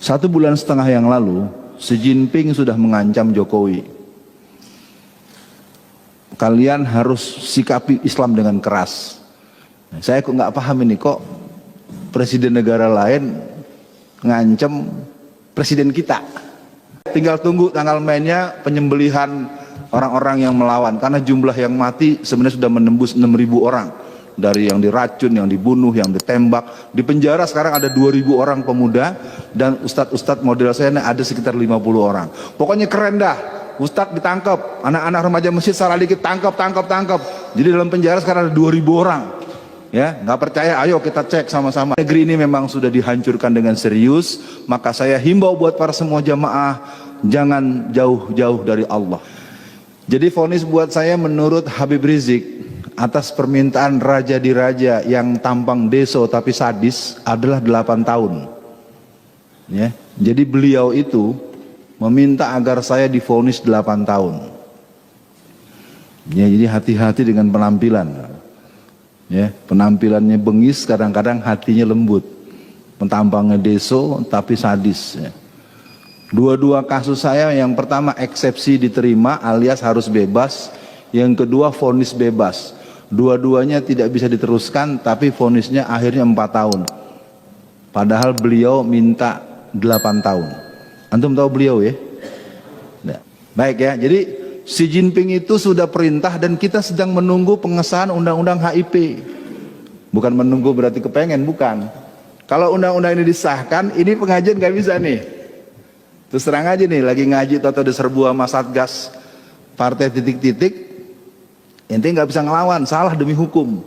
1,5 bulan yang lalu, Xi Jinping sudah mengancam Jokowi. Kalian harus sikapi Islam dengan keras. Saya kok nggak paham ini, kok presiden negara lain ngancam presiden kita. Tinggal tunggu tanggal mainnya penyembelihan orang-orang yang melawan, karena jumlah yang mati sebenarnya sudah menembus 6.000 orang. Dari yang diracun, yang dibunuh, yang ditembak. Di penjara sekarang ada 2.000 orang pemuda, dan ustadz-ustadz model saya ada sekitar 50 orang. Pokoknya keren dah. Ustadz ditangkap, anak-anak remaja masjid salah dikit tangkap. Jadi dalam penjara sekarang ada 2.000 orang. Ya, nggak percaya? Ayo kita cek sama-sama. Negeri ini memang sudah dihancurkan dengan serius. Maka saya himbau buat para semua jamaah, jangan jauh-jauh dari Allah. Jadi vonis buat saya menurut Habib Rizik atas permintaan raja di raja yang tampang deso tapi sadis adalah 8 tahun. Ya, jadi beliau itu meminta agar saya divonis 8 tahun. Ya, jadi hati-hati dengan penampilan. Ya, penampilannya bengis, kadang-kadang hatinya lembut. Tampangnya deso tapi sadis. Ya. Dua-dua kasus saya, yang pertama eksepsi diterima alias harus bebas, yang kedua vonis bebas. Dua-duanya tidak bisa diteruskan, tapi vonisnya akhirnya 4 tahun. Padahal beliau minta 8 tahun. Antum tahu beliau ya? Nah, baik ya, jadi Xi Jinping itu sudah perintah dan kita sedang menunggu pengesahan undang-undang HIP. Bukan menunggu berarti kepengen, bukan. Kalau undang-undang ini disahkan, ini pengajian gak bisa nih. Terus terang aja nih, lagi ngaji atau diserbu sama Satgas partai titik-titik, ente nggak bisa ngelawan, salah demi hukum.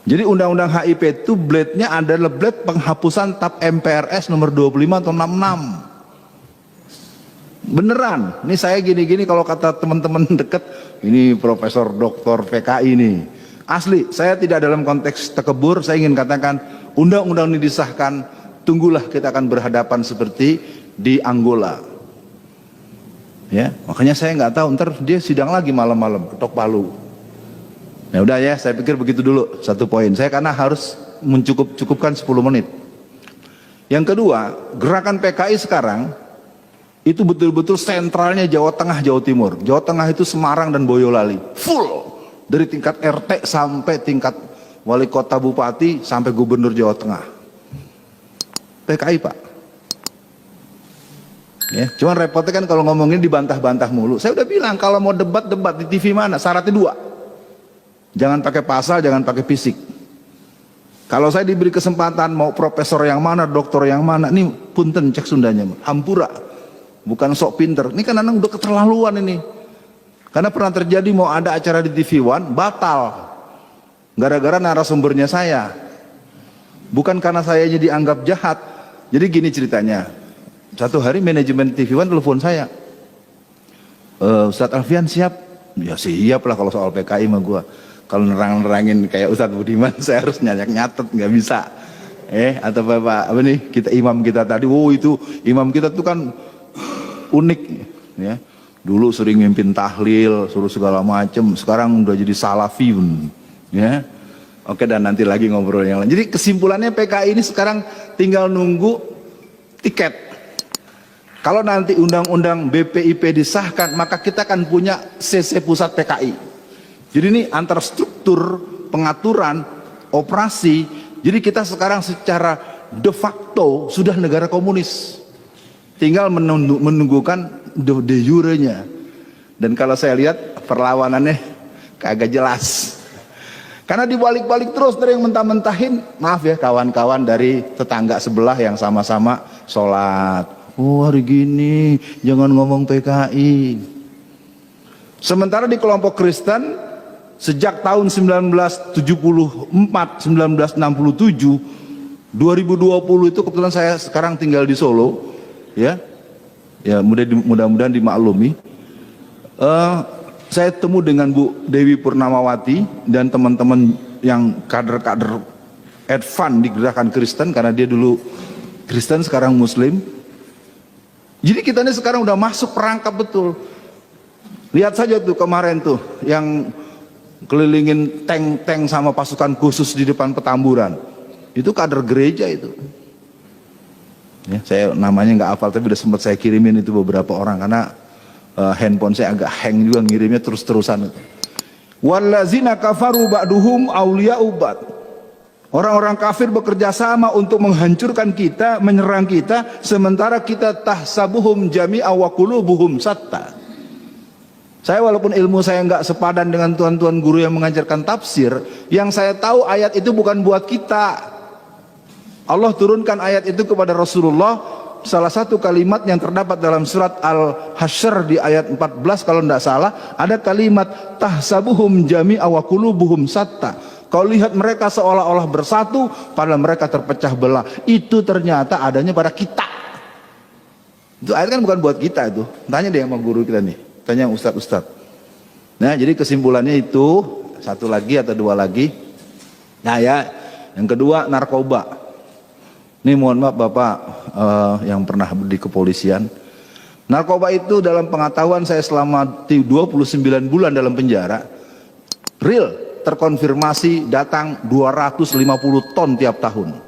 Jadi undang-undang HIP itu blade-nya adalah blade penghapusan TAP MPRS nomor 25 atau 66. Beneran, ini saya gini-gini kalau kata teman-teman deket, ini Profesor Doktor PKI nih. Asli, saya tidak dalam konteks tekebur, saya ingin katakan undang-undang ini disahkan, tunggulah kita akan berhadapan seperti di Angola. Ya, makanya saya nggak tahu, ntar dia sidang lagi malam-malam, ketok palu. Ya udah ya, saya pikir begitu dulu satu poin. Saya karena harus mencukupkan 10 menit. Yang kedua, gerakan PKI sekarang itu betul-betul sentralnya Jawa Tengah, Jawa Timur. Jawa Tengah itu Semarang dan Boyolali, full dari tingkat RT sampai tingkat wali kota, bupati, sampai gubernur Jawa Tengah. PKI Pak. Ya, cuman repotnya kan kalau ngomongin dibantah-bantah mulu. Saya udah bilang kalau mau debat di TV mana, syaratnya 2. Jangan pakai pasal, jangan pakai fisik. Kalau saya diberi kesempatan mau profesor yang mana, doktor yang mana, ini punten cek Sundanya, hampura. Bukan sok pinter. Ini kan anak udah keterlaluan ini. Karena pernah terjadi mau ada acara di TV One, batal. Gara-gara narasumbernya saya. Bukan karena saya dianggap jahat. Jadi gini ceritanya. Satu hari manajemen TV One telepon saya. Ustadz Alfian siap? Ya siap lah kalau soal PKI mah gua. Kalau nerang-nerangin kayak Ustadz Budiman saya harus nyatet, nggak bisa. Atau Bapak apa nih, kita imam kita tadi, itu imam kita tuh kan unik ya. Dulu sering mimpin tahlil, suruh segala macem, sekarang udah jadi salafiyun ya. Oke, dan nanti lagi ngobrol yang lain. Jadi kesimpulannya PKI ini sekarang tinggal nunggu tiket. Kalau nanti undang-undang BPIP disahkan, maka kita akan punya CC pusat PKI. Jadi ini antar struktur, pengaturan, operasi. Jadi kita sekarang secara de facto sudah negara komunis. Tinggal menunggukan de jure-nya. Dan kalau saya lihat perlawanannya kagak jelas. Karena dibalik-balik terus dari yang mentah-mentahin. Maaf ya kawan-kawan dari tetangga sebelah yang sama-sama sholat. Oh hari gini jangan ngomong PKI. Sementara di kelompok Kristen sejak tahun 1974, 1967, 2020 itu kebetulan saya sekarang tinggal di Solo. Ya mudah-mudahan dimaklumi. Saya temu dengan Bu Dewi Purnamawati dan teman-teman yang kader-kader advance di gerakan Kristen, karena dia dulu Kristen sekarang Muslim. Jadi kita ini sekarang udah masuk perangkap betul. Lihat saja tuh kemarin tuh yang kelilingin tank-tank sama pasukan khusus di depan Petamburan. Itu kader gereja itu. Ya, saya namanya nggak hafal tapi udah sempat saya kirimin itu beberapa orang karena handphone saya agak hang juga ngirimnya terus-terusan. Wallazina kafaru ba'duhum awliya'u ba'd. Orang-orang kafir bekerja sama untuk menghancurkan kita, menyerang kita, sementara kita tahsabuhum jami'a wa qulubuhum satta. Saya walaupun ilmu saya nggak sepadan dengan tuan-tuan guru yang mengajarkan tafsir, yang saya tahu ayat itu bukan buat kita. Allah turunkan ayat itu kepada Rasulullah. Salah satu kalimat yang terdapat dalam surat Al-Hasyr di ayat 14 kalau tidak salah, ada kalimat tahsabuhum jami'a wa qulubuhum satta. Kau lihat mereka seolah-olah bersatu padahal mereka terpecah belah. Itu ternyata adanya pada kita. Itu ayat kan bukan buat kita itu. Tanya deh sama guru kita nih, tanya ustadz. Nah, jadi kesimpulannya itu satu lagi atau dua lagi. Nah ya, yang kedua narkoba. Ini mohon maaf Bapak yang pernah di kepolisian. Narkoba itu dalam pengetahuan saya selama 29 bulan dalam penjara, real terkonfirmasi datang 250 ton tiap tahun.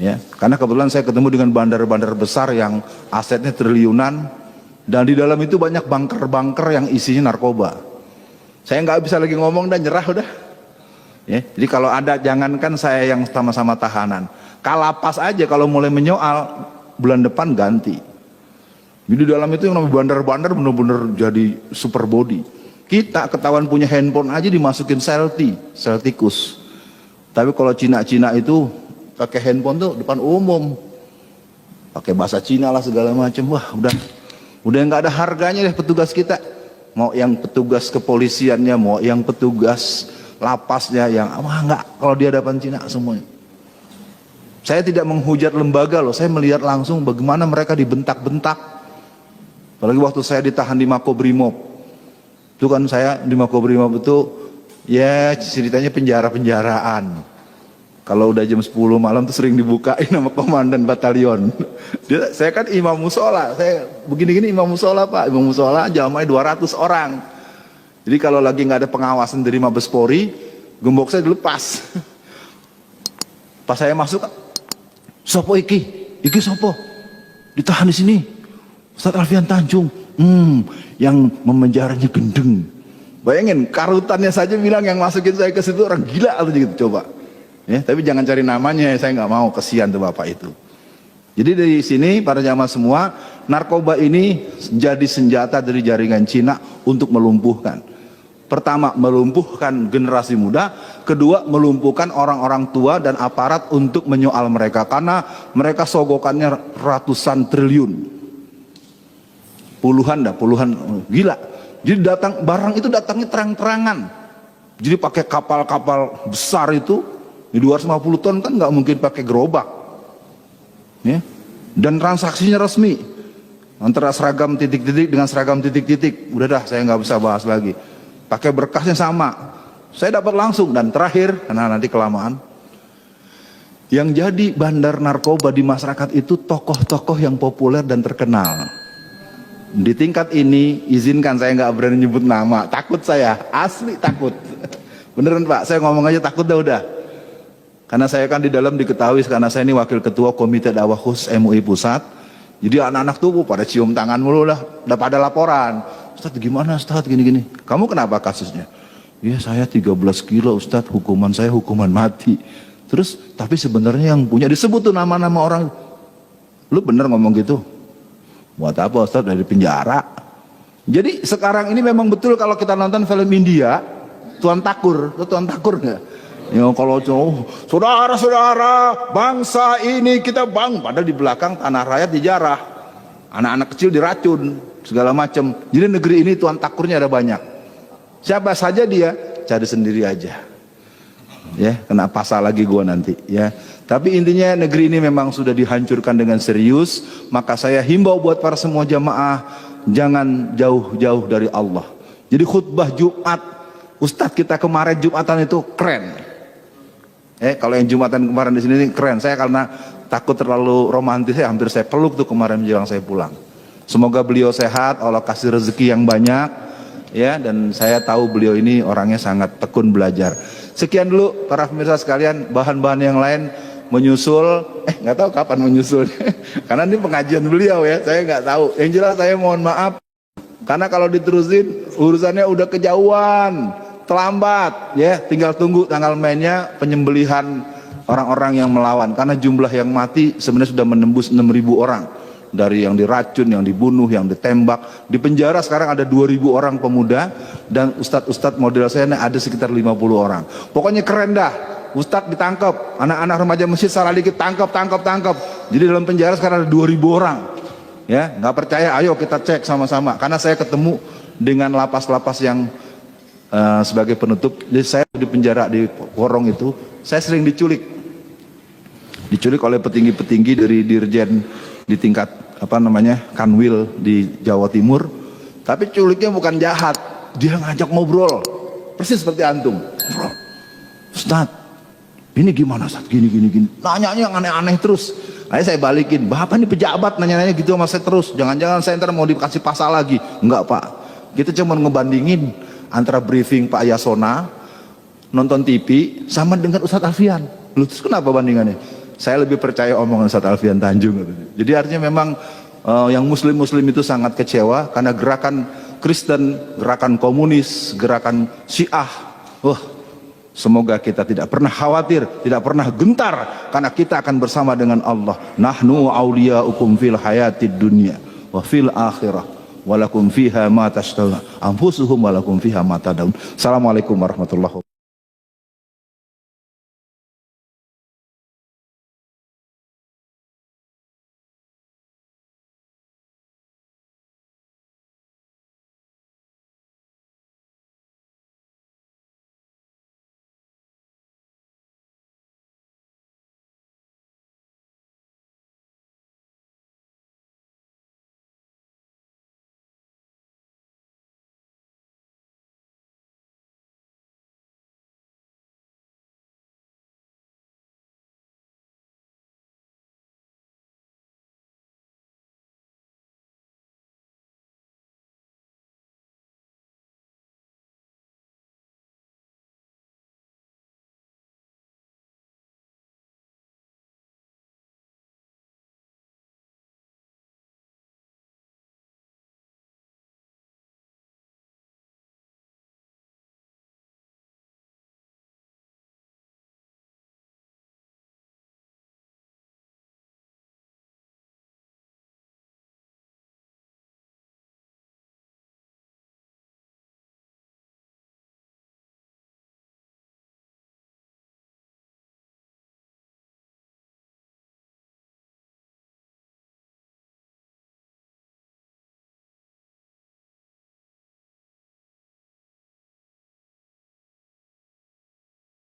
Ya, karena kebetulan saya ketemu dengan bandar-bandar besar yang asetnya triliunan dan di dalam itu banyak bunker-bunker yang isinya narkoba. Saya nggak bisa lagi ngomong dan nyerah udah. Ya, jadi kalau ada jangankan saya yang sama-sama tahanan. Kalapas aja kalau mulai menyoal bulan depan ganti. Jadi dalam itu yang namanya bandar-bandar benar-benar jadi super body. Kita ketahuan punya handphone aja dimasukin sel tikus. Tapi kalau Cina-Cina itu pakai handphone tuh depan umum, pakai bahasa Cina lah segala macam. Wah udah nggak ada harganya deh petugas kita. Mau yang petugas kepolisiannya, mau yang petugas lapasnya, yang nggak kalau di hadapan Cina semuanya. Saya tidak menghujat lembaga loh, saya melihat langsung bagaimana mereka dibentak-bentak. Apalagi waktu saya ditahan di Makobrimob. Itu kan saya di Makobrimob itu ya ceritanya penjara-penjaraan. Kalau udah jam 10 malam tuh sering dibukain sama komandan batalion. Saya kan imam musola, saya begini-gini imam musola Pak, imam musola jamaah 200 orang. Jadi kalau lagi nggak ada pengawasan dari Mabes Polri, gembok saya dilepas. Pas saya masuk, sopo iki sopo, ditahan di sini, Ustadz Alfian Tanjung, yang memenjaranya gendeng. Bayangin karutannya saja bilang yang masukin saya ke situ orang gila atau gitu coba. Ya, tapi jangan cari namanya, saya nggak mau, kesian tuh bapak itu. Jadi dari sini para jamaah semua, narkoba ini jadi senjata dari jaringan Cina untuk melumpuhkan. Pertama, melumpuhkan generasi muda. Kedua, melumpuhkan orang-orang tua dan aparat untuk menyoal mereka. Karena mereka sogokannya ratusan triliun. Puluhan, gila. Jadi barang itu datangnya terang-terangan. Jadi pakai kapal-kapal besar itu, di 250 ton kan nggak mungkin pakai gerobak. Ya. Dan transaksinya resmi. Antara seragam titik-titik dengan seragam titik-titik. Udah dah, saya nggak bisa bahas lagi. Pakai berkasnya sama, saya dapat langsung. Dan terakhir, karena nanti kelamaan, yang jadi bandar narkoba di masyarakat itu tokoh-tokoh yang populer dan terkenal. Di tingkat ini, izinkan saya nggak berani nyebut nama, takut saya, asli takut. Beneran Pak, saya ngomong aja takut udah. Karena saya kan di dalam diketahui, karena saya ini wakil ketua Komite Dakwah Khusus MUI Pusat. Jadi anak-anak tuh pada cium tangan mulu lah, udah pada laporan. Ustadz gimana Ustadz gini-gini, kamu kenapa kasusnya? Ya saya 13 kilo Ustadz, hukuman saya hukuman mati. Terus tapi sebenarnya yang punya disebut tuh nama-nama orang. Lu bener ngomong gitu? Buat apa Ustadz, dari penjara? Jadi sekarang ini memang betul kalau kita nonton film India, Tuan Takur, Tuan Takur nggak? Ya kalau saudara-saudara bangsa ini kita padahal di belakang tanah rakyat dijarah, anak-anak kecil diracun segala macam. Jadi negeri ini Tuan Takurnya ada banyak. Siapa saja dia, cari sendiri aja. Ya, kena pasal lagi gua nanti ya. Tapi intinya negeri ini memang sudah dihancurkan dengan serius. Maka saya himbau buat para semua jamaah, jangan jauh-jauh dari Allah. Jadi khutbah Jumat Ustadz kita kemarin Jumatan itu keren. Kalau yang Jumatan kemarin di sini keren. Saya karena takut terlalu romantis, hampir saya peluk tuh kemarin menjelang saya pulang. Semoga beliau sehat, Allah kasih rezeki yang banyak ya, dan saya tahu beliau ini orangnya sangat tekun belajar. Sekian dulu para pemirsa sekalian, bahan-bahan yang lain menyusul, nggak tahu kapan menyusul, karena ini pengajian beliau ya, saya nggak tahu. Yang jelas saya mohon maaf, karena kalau diterusin urusannya udah kejauhan, terlambat ya, tinggal tunggu tanggal mainnya penyembelihan orang-orang yang melawan, karena jumlah yang mati sebenarnya sudah menembus 6.000 orang. Dari yang diracun, yang dibunuh, yang ditembak, di penjara sekarang ada 2.000 orang pemuda, dan ustadz-ustadz model saya ada sekitar 50 orang. Pokoknya keren dah, ustadz ditangkap, anak-anak remaja masjid salah dikit tangkap. Jadi dalam penjara sekarang ada 2.000 orang. Ya, nggak percaya, ayo kita cek sama-sama. Karena saya ketemu dengan lapas-lapas yang sebagai penutup. Jadi saya di penjara di Porong itu, saya sering diculik oleh petinggi-petinggi dari dirjen di tingkat Kanwil di Jawa Timur. Tapi culiknya bukan jahat, dia ngajak ngobrol persis seperti antum. Ustadz, ini gimana Ustadz, gini, nanya yang aneh-aneh terus. Akhirnya saya balikin, bapak ini pejabat nanya-nanya gitu sama saya terus, jangan-jangan saya ntar mau dikasih pasal lagi. Enggak pak, kita cuma ngebandingin antara briefing Pak Yasona, nonton TV, sama dengan Ustadz Alfian. Lu terus kenapa bandingannya? Saya lebih percaya omongan Ustadz Alfian Tanjung. Jadi artinya memang yang muslim itu sangat kecewa karena gerakan Kristen, gerakan komunis, gerakan Syiah. Semoga kita tidak pernah khawatir, tidak pernah gentar, karena kita akan bersama dengan Allah. Nahnu awliyaukum fil hayatid dunya wa fil akhirah walakum fiha ma tashtaha anfusuhum walakum fiha ma tad'un. Assalamualaikum warahmatullahi wabarakatuh.